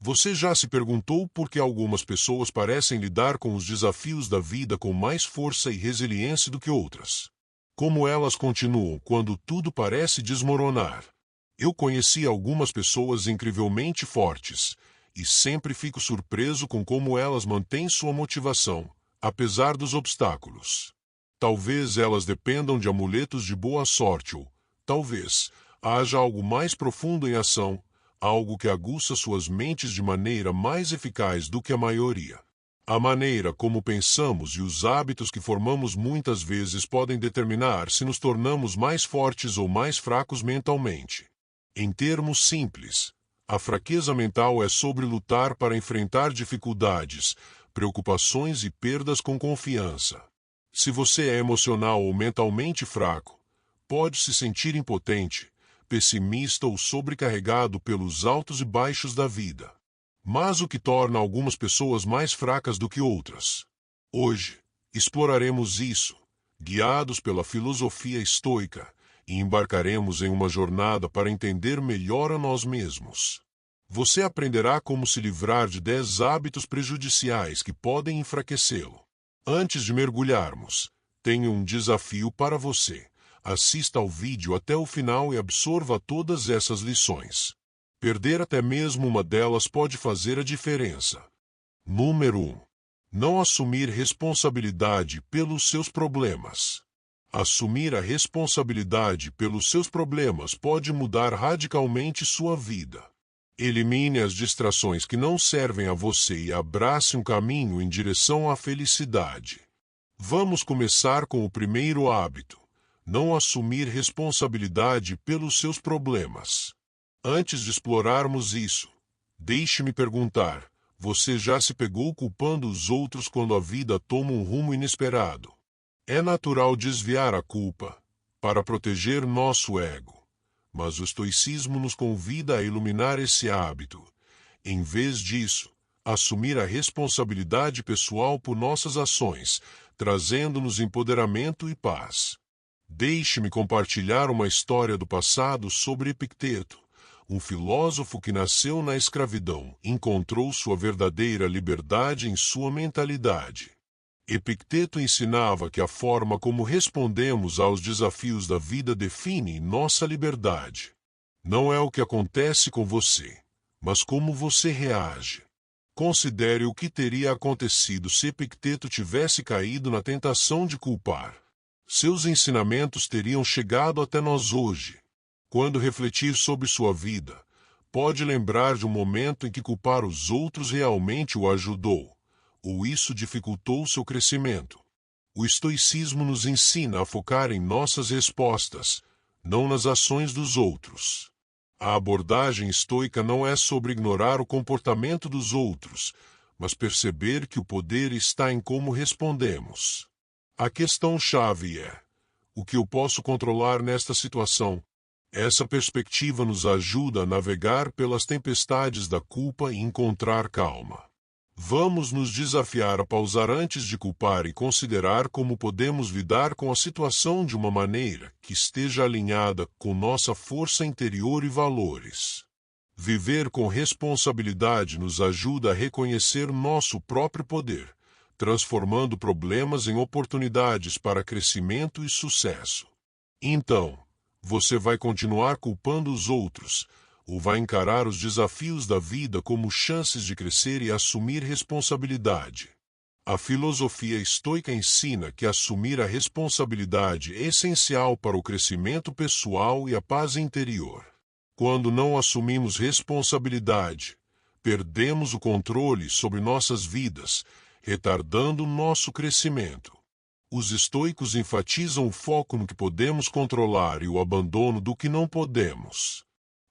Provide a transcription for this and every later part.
Você já se perguntou por que algumas pessoas parecem lidar com os desafios da vida com mais força e resiliência do que outras? Como elas continuam quando tudo parece desmoronar? Eu conheci algumas pessoas incrivelmente fortes, e sempre fico surpreso com como elas mantêm sua motivação, apesar dos obstáculos. Talvez elas dependam de amuletos de boa sorte ou, talvez, haja algo mais profundo em ação, algo que aguça suas mentes de maneira mais eficaz do que a maioria. A maneira como pensamos e os hábitos que formamos muitas vezes podem determinar se nos tornamos mais fortes ou mais fracos mentalmente. Em termos simples, a fraqueza mental é sobre lutar para enfrentar dificuldades, preocupações e perdas com confiança. Se você é emocional ou mentalmente fraco, pode se sentir impotente, pessimista ou sobrecarregado pelos altos e baixos da vida. Mas o que torna algumas pessoas mais fracas do que outras? Hoje, exploraremos isso, guiados pela filosofia estoica, e embarcaremos em uma jornada para entender melhor a nós mesmos. Você aprenderá como se livrar de 10 hábitos prejudiciais que podem enfraquecê-lo. Antes de mergulharmos, tenho um desafio para você. Assista ao vídeo até o final e absorva todas essas lições. Perder até mesmo uma delas pode fazer a diferença. Número 1. Não assumir responsabilidade pelos seus problemas. Assumir a responsabilidade pelos seus problemas pode mudar radicalmente sua vida. Elimine as distrações que não servem a você e abrace um caminho em direção à felicidade. Vamos começar com o primeiro hábito: não assumir responsabilidade pelos seus problemas. Antes de explorarmos isso, deixe-me perguntar: você já se pegou culpando os outros quando a vida toma um rumo inesperado? É natural desviar a culpa para proteger nosso ego, mas o estoicismo nos convida a iluminar esse hábito. Em vez disso, assumir a responsabilidade pessoal por nossas ações, trazendo-nos empoderamento e paz. Deixe-me compartilhar uma história do passado sobre Epicteto, um filósofo que nasceu na escravidão e encontrou sua verdadeira liberdade em sua mentalidade. Epicteto ensinava que a forma como respondemos aos desafios da vida define nossa liberdade. Não é o que acontece com você, mas como você reage. Considere o que teria acontecido se Epicteto tivesse caído na tentação de culpar. Seus ensinamentos teriam chegado até nós hoje. Quando refletir sobre sua vida, pode lembrar de um momento em que culpar os outros realmente o ajudou, ou isso dificultou seu crescimento. O estoicismo nos ensina a focar em nossas respostas, não nas ações dos outros. A abordagem estoica não é sobre ignorar o comportamento dos outros, mas perceber que o poder está em como respondemos. A questão-chave é: o que eu posso controlar nesta situação? Essa perspectiva nos ajuda a navegar pelas tempestades da culpa e encontrar calma. Vamos nos desafiar a pausar antes de culpar e considerar como podemos lidar com a situação de uma maneira que esteja alinhada com nossa força interior e valores. Viver com responsabilidade nos ajuda a reconhecer nosso próprio poder, transformando problemas em oportunidades para crescimento e sucesso. Então, você vai continuar culpando os outros, ou vai encarar os desafios da vida como chances de crescer e assumir responsabilidade? A filosofia estoica ensina que assumir a responsabilidade é essencial para o crescimento pessoal e a paz interior. Quando não assumimos responsabilidade, perdemos o controle sobre nossas vidas, retardando nosso crescimento. Os estoicos enfatizam o foco no que podemos controlar e o abandono do que não podemos.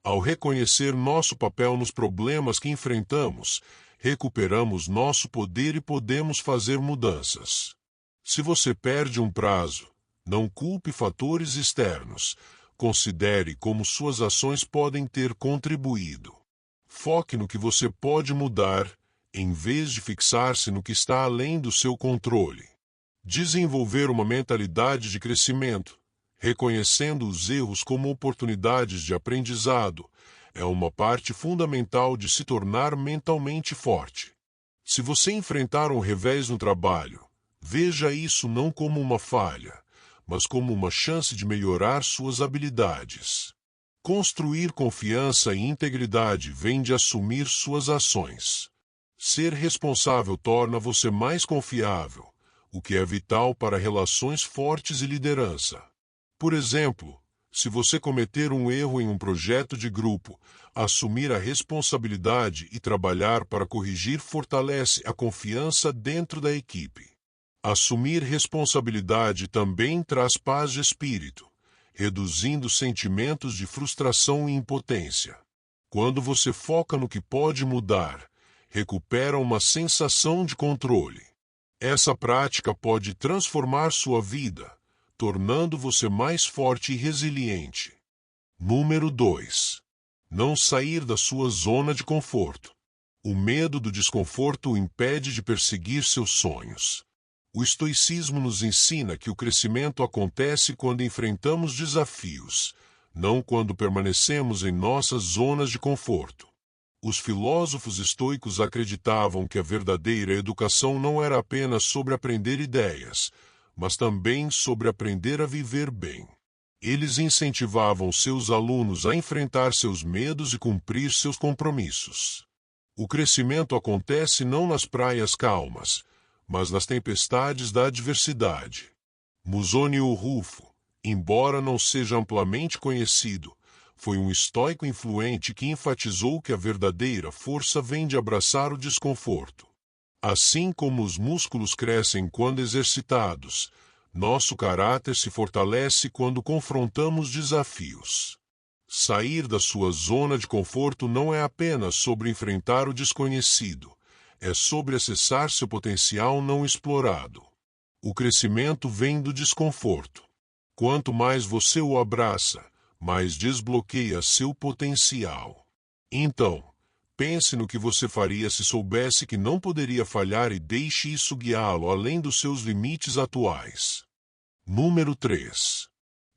Ao reconhecer nosso papel nos problemas que enfrentamos, recuperamos nosso poder e podemos fazer mudanças. Se você perde um prazo, não culpe fatores externos. Considere como suas ações podem ter contribuído. Foque no que você pode mudar, em vez de fixar-se no que está além do seu controle. Desenvolver uma mentalidade de crescimento, reconhecendo os erros como oportunidades de aprendizado, É uma parte fundamental de se tornar mentalmente forte. Se você enfrentar um revés no trabalho, veja isso não como uma falha, mas como uma chance de melhorar suas habilidades. Construir confiança e integridade vem de assumir suas ações. Ser responsável torna você mais confiável, o que é vital para relações fortes e liderança. Por exemplo, se você cometer um erro em um projeto de grupo, assumir a responsabilidade e trabalhar para corrigir fortalece a confiança dentro da equipe. Assumir responsabilidade também traz paz de espírito, reduzindo sentimentos de frustração e impotência. Quando você foca no que pode mudar, recupera uma sensação de controle. Essa prática pode transformar sua vida, tornando você mais forte e resiliente. Número 2. Não sair da sua zona de conforto. O medo do desconforto o impede de perseguir seus sonhos. O estoicismo nos ensina que o crescimento acontece quando enfrentamos desafios, não quando permanecemos em nossas zonas de conforto. Os filósofos estoicos acreditavam que a verdadeira educação não era apenas sobre aprender ideias, mas também sobre aprender a viver bem. Eles incentivavam seus alunos a enfrentar seus medos e cumprir seus compromissos. O crescimento acontece não nas praias calmas, mas nas tempestades da adversidade. Musônio Rufo, embora não seja amplamente conhecido, foi um estoico influente que enfatizou que a verdadeira força vem de abraçar o desconforto. Assim como os músculos crescem quando exercitados, nosso caráter se fortalece quando confrontamos desafios. Sair da sua zona de conforto não é apenas sobre enfrentar o desconhecido, é sobre acessar seu potencial não explorado. O crescimento vem do desconforto. Quanto mais você o abraça, mais desbloqueia seu potencial. Então, pense no que você faria se soubesse que não poderia falhar e deixe isso guiá-lo além dos seus limites atuais. Número 3.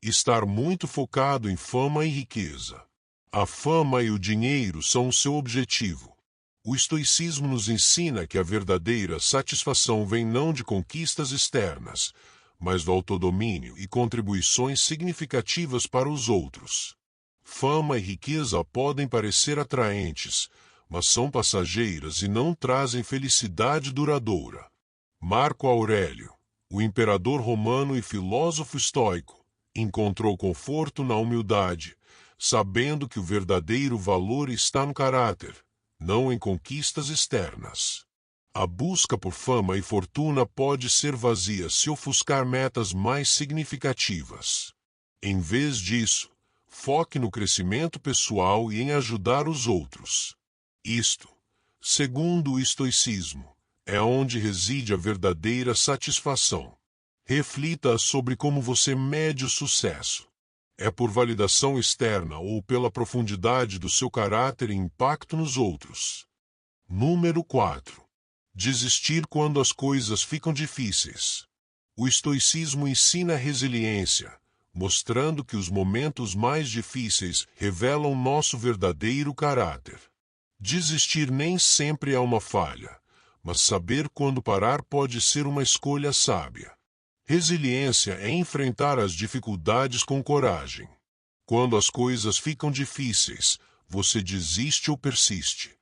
Estar muito focado em fama e riqueza. A fama e o dinheiro são o seu objetivo. O estoicismo nos ensina que a verdadeira satisfação vem não de conquistas externas, mas do autodomínio e contribuições significativas para os outros. Fama e riqueza podem parecer atraentes, mas são passageiras e não trazem felicidade duradoura. Marco Aurélio, o imperador romano e filósofo estoico, encontrou conforto na humildade, sabendo que o verdadeiro valor está no caráter, não em conquistas externas. A busca por fama e fortuna pode ser vazia se ofuscar metas mais significativas. Em vez disso, foque no crescimento pessoal e em ajudar os outros. Isto, segundo o estoicismo, é onde reside a verdadeira satisfação. Reflita sobre como você mede o sucesso. É por validação externa ou pela profundidade do seu caráter e impacto nos outros. Número 4. Desistir quando as coisas ficam difíceis. O estoicismo ensina resiliência, mostrando que os momentos mais difíceis revelam nosso verdadeiro caráter. Desistir nem sempre é uma falha, mas saber quando parar pode ser uma escolha sábia. Resiliência é enfrentar as dificuldades com coragem. Quando as coisas ficam difíceis, você desiste ou persiste.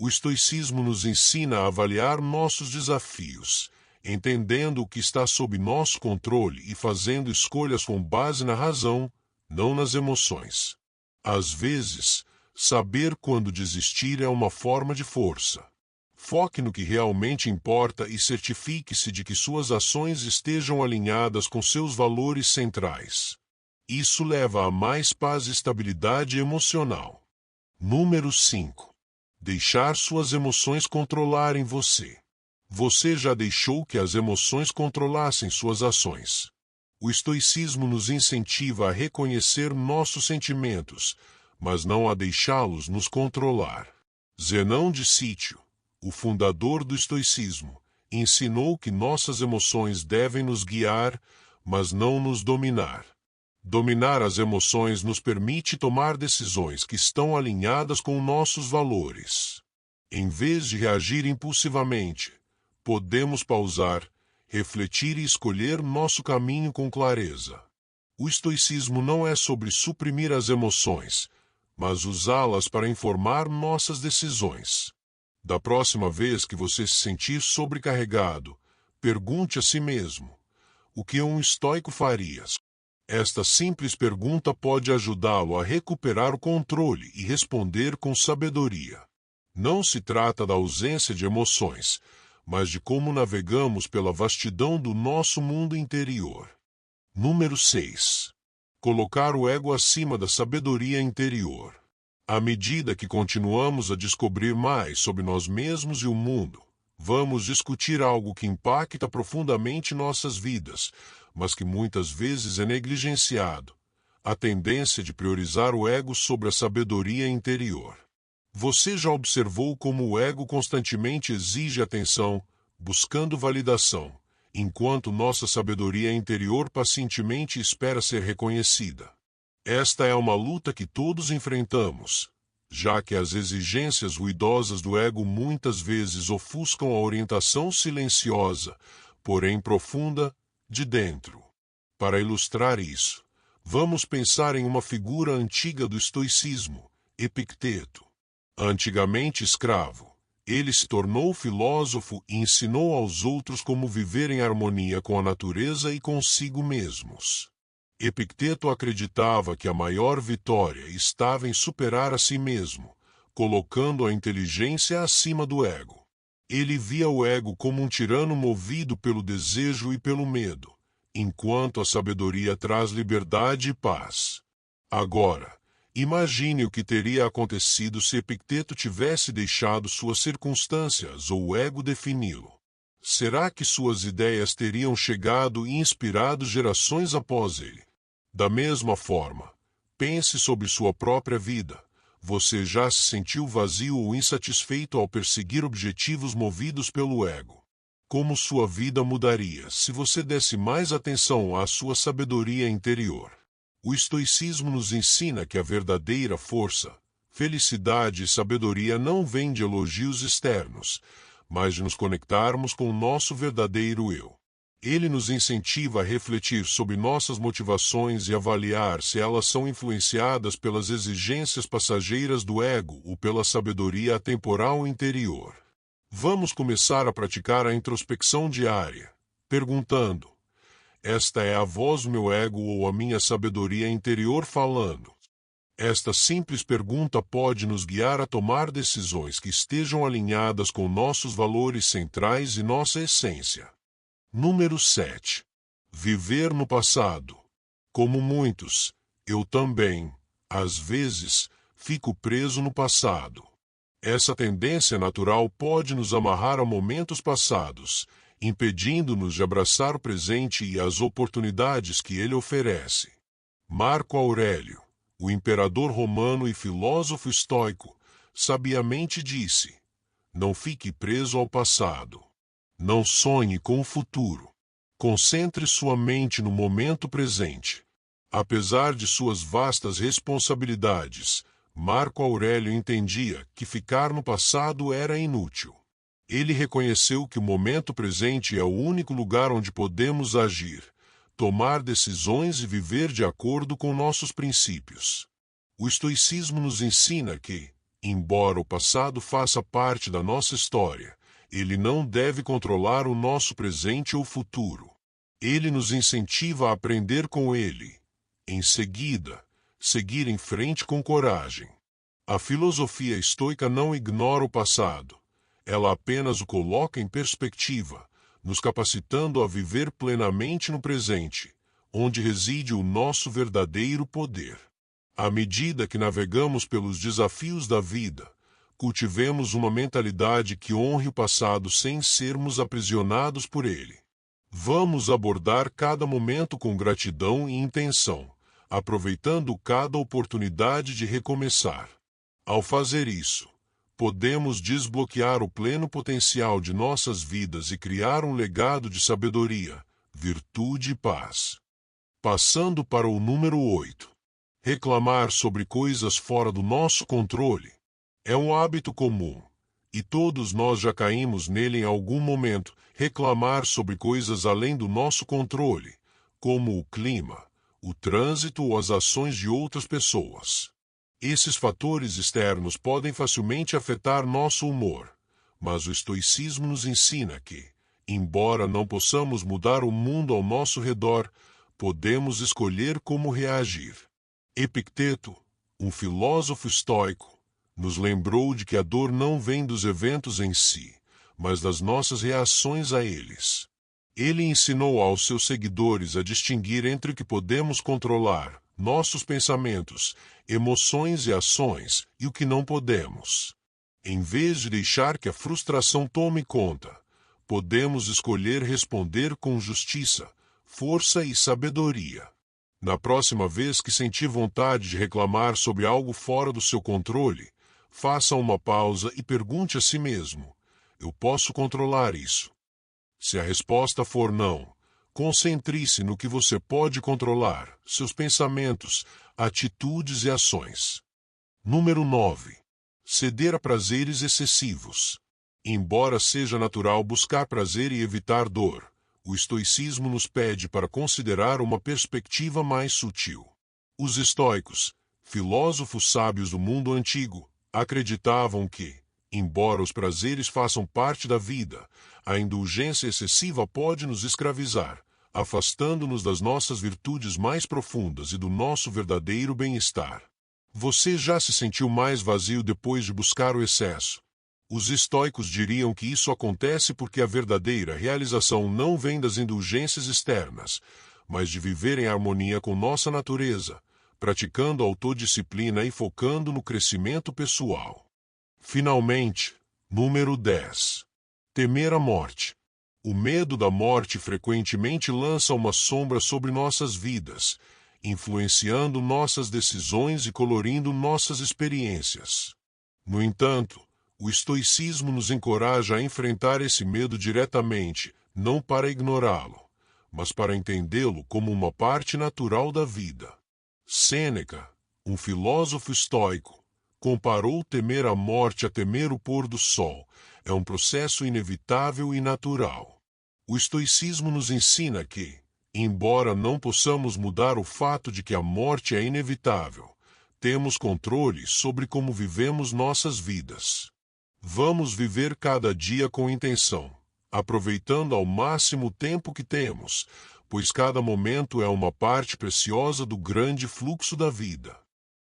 O estoicismo nos ensina a avaliar nossos desafios, entendendo o que está sob nosso controle e fazendo escolhas com base na razão, não nas emoções. Às vezes, saber quando desistir é uma forma de força. Foque no que realmente importa e certifique-se de que suas ações estejam alinhadas com seus valores centrais. Isso leva a mais paz e estabilidade emocional. Número 5. Deixar suas emoções controlarem você. Você já deixou que as emoções controlassem suas ações. O estoicismo nos incentiva a reconhecer nossos sentimentos, mas não a deixá-los nos controlar. Zenão de Sítio, o fundador do estoicismo, ensinou que nossas emoções devem nos guiar, mas não nos dominar. Dominar as emoções nos permite tomar decisões que estão alinhadas com nossos valores. Em vez de reagir impulsivamente, podemos pausar, refletir e escolher nosso caminho com clareza. O estoicismo não é sobre suprimir as emoções, mas usá-las para informar nossas decisões. Da próxima vez que você se sentir sobrecarregado, pergunte a si mesmo: o que um estoico faria? Esta simples pergunta pode ajudá-lo a recuperar o controle e responder com sabedoria. Não se trata da ausência de emoções, mas de como navegamos pela vastidão do nosso mundo interior. Número 6. Colocar o ego acima da sabedoria interior. À medida que continuamos a descobrir mais sobre nós mesmos e o mundo, vamos discutir algo que impacta profundamente nossas vidas, mas que muitas vezes é negligenciado: a tendência de priorizar o ego sobre a sabedoria interior. Você já observou como o ego constantemente exige atenção, buscando validação, enquanto nossa sabedoria interior pacientemente espera ser reconhecida? Esta é uma luta que todos enfrentamos, já que as exigências ruidosas do ego muitas vezes ofuscam a orientação silenciosa, porém profunda, de dentro. Para ilustrar isso, vamos pensar em uma figura antiga do estoicismo, Epicteto. Antigamente escravo, ele se tornou filósofo e ensinou aos outros como viver em harmonia com a natureza e consigo mesmos. Epicteto acreditava que a maior vitória estava em superar a si mesmo, colocando a inteligência acima do ego. Ele via o ego como um tirano movido pelo desejo e pelo medo, enquanto a sabedoria traz liberdade e paz. Agora, imagine o que teria acontecido se Epicteto tivesse deixado suas circunstâncias ou o ego defini-lo. Será que suas ideias teriam chegado e inspirado gerações após ele? Da mesma forma, pense sobre sua própria vida. Você já se sentiu vazio ou insatisfeito ao perseguir objetivos movidos pelo ego? Como sua vida mudaria se você desse mais atenção à sua sabedoria interior? O estoicismo nos ensina que a verdadeira força, felicidade e sabedoria não vêm de elogios externos, mas de nos conectarmos com o nosso verdadeiro eu. Ele nos incentiva a refletir sobre nossas motivações e avaliar se elas são influenciadas pelas exigências passageiras do ego ou pela sabedoria atemporal interior. Vamos começar a praticar a introspecção diária, perguntando: esta é a voz do meu ego ou a minha sabedoria interior falando? Esta simples pergunta pode nos guiar a tomar decisões que estejam alinhadas com nossos valores centrais e nossa essência. Número 7. Viver no passado. Como muitos, eu também, às vezes, fico preso no passado. Essa tendência natural pode nos amarrar a momentos passados, impedindo-nos de abraçar o presente e as oportunidades que ele oferece. Marco Aurélio, o imperador romano e filósofo estoico, sabiamente disse: não fique preso ao passado. Não sonhe com o futuro. Concentre sua mente no momento presente. Apesar de suas vastas responsabilidades, Marco Aurélio entendia que ficar no passado era inútil. Ele reconheceu que o momento presente é o único lugar onde podemos agir, tomar decisões e viver de acordo com nossos princípios. O estoicismo nos ensina que, embora o passado faça parte da nossa história, ele não deve controlar o nosso presente ou futuro. Ele nos incentiva a aprender com ele. Em seguida, seguir em frente com coragem. A filosofia estoica não ignora o passado. Ela apenas o coloca em perspectiva, nos capacitando a viver plenamente no presente, onde reside o nosso verdadeiro poder. À medida que navegamos pelos desafios da vida, cultivemos uma mentalidade que honre o passado sem sermos aprisionados por ele. Vamos abordar cada momento com gratidão e intenção, aproveitando cada oportunidade de recomeçar. Ao fazer isso, podemos desbloquear o pleno potencial de nossas vidas e criar um legado de sabedoria, virtude e paz. Passando para o número 8. Reclamar sobre coisas fora do nosso controle. É um hábito comum, e todos nós já caímos nele em algum momento, reclamar sobre coisas além do nosso controle, como o clima, o trânsito ou as ações de outras pessoas. Esses fatores externos podem facilmente afetar nosso humor, mas o estoicismo nos ensina que, embora não possamos mudar o mundo ao nosso redor, podemos escolher como reagir. Epicteto, um filósofo estoico, nos lembrou de que a dor não vem dos eventos em si, mas das nossas reações a eles. Ele ensinou aos seus seguidores a distinguir entre o que podemos controlar, nossos pensamentos, emoções e ações, e o que não podemos. Em vez de deixar que a frustração tome conta, podemos escolher responder com justiça, força e sabedoria. Na próxima vez que sentir vontade de reclamar sobre algo fora do seu controle, faça uma pausa e pergunte a si mesmo: eu posso controlar isso? Se a resposta for não, concentre-se no que você pode controlar, seus pensamentos, atitudes e ações. Número 9. Ceder a prazeres excessivos. Embora seja natural buscar prazer e evitar dor, o estoicismo nos pede para considerar uma perspectiva mais sutil. Os estoicos, filósofos sábios do mundo antigo, acreditavam que, embora os prazeres façam parte da vida, a indulgência excessiva pode nos escravizar, afastando-nos das nossas virtudes mais profundas e do nosso verdadeiro bem-estar. Você já se sentiu mais vazio depois de buscar o excesso? Os estoicos diriam que isso acontece porque a verdadeira realização não vem das indulgências externas, mas de viver em harmonia com nossa natureza, praticando autodisciplina e focando no crescimento pessoal. Finalmente, número 10. Temer a morte. O medo da morte frequentemente lança uma sombra sobre nossas vidas, influenciando nossas decisões e colorindo nossas experiências. No entanto, o estoicismo nos encoraja a enfrentar esse medo diretamente, não para ignorá-lo, mas para entendê-lo como uma parte natural da vida. Sêneca, um filósofo estoico, comparou temer a morte a temer o pôr do sol. É um processo inevitável e natural. O estoicismo nos ensina que, embora não possamos mudar o fato de que a morte é inevitável, temos controle sobre como vivemos nossas vidas. Vamos viver cada dia com intenção, aproveitando ao máximo o tempo que temos, pois cada momento é uma parte preciosa do grande fluxo da vida.